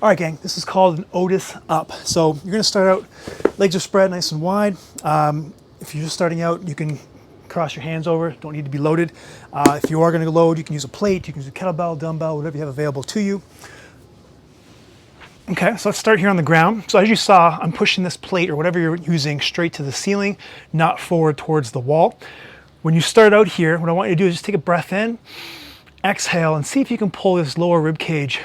All right, gang, this is called an Otis Up. So you're gonna start out, legs are spread nice and wide. If you're just starting out, you can cross your hands over, don't need to be loaded. If you are gonna load, you can use a plate, you can use a kettlebell, dumbbell, whatever you have available to you. Okay, so let's start here on the ground. So as you saw, I'm pushing this plate or whatever you're using straight to the ceiling, not forward towards the wall. When you start out here, what I want you to do is just take a breath in, exhale, and see if you can pull this lower rib cage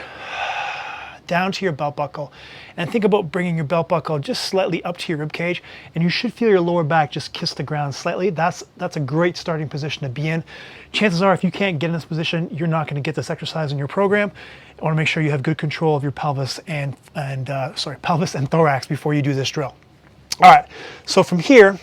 down to your belt buckle, and think about bringing your belt buckle just slightly up to your rib cage, and you should feel your lower back just kiss the ground slightly. That's a great starting position to be in. Chances are, if you can't get in this position, you're not going to get this exercise in your program. I want to make sure you have good control of your pelvis and thorax before you do this drill. All right, so from here,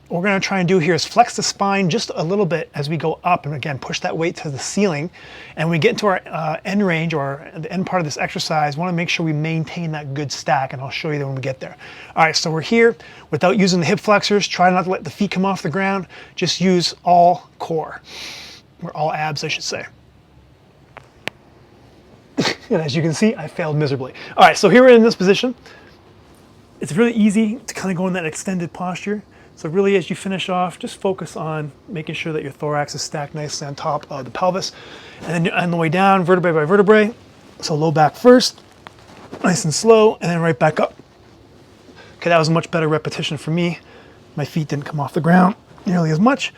what we're going to try and do here is flex the spine just a little bit as we go up, and again push that weight to the ceiling. And when we get into our end range, or the end part of this exercise, we want to make sure we maintain that good stack, and I'll show you that when we get there. All right, so we're here without using the hip flexors. Try not to let the feet come off the ground. Just use all core, or all abs, I should say. And as you can see, I failed miserably. All right, so here we're in this position. It's really easy to kind of go in that extended posture. So really, as you finish off, just focus on making sure that your thorax is stacked nicely on top of the pelvis. And then on the way down, vertebrae by vertebrae. So low back first, nice and slow, and then right back up. Okay, that was a much better repetition for me. My feet didn't come off the ground nearly as much.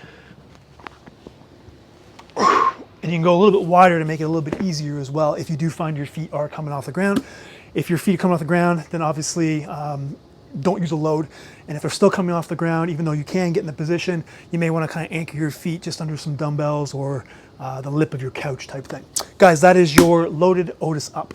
And you can go a little bit wider to make it a little bit easier as well if you do find your feet are coming off the ground. If your feet are coming off the ground, then obviously don't use a load. And if they're still coming off the ground, even though you can get in the position, you may want to kind of anchor your feet just under some dumbbells or the lip of your couch type thing. Guys, that is your loaded Otis Up.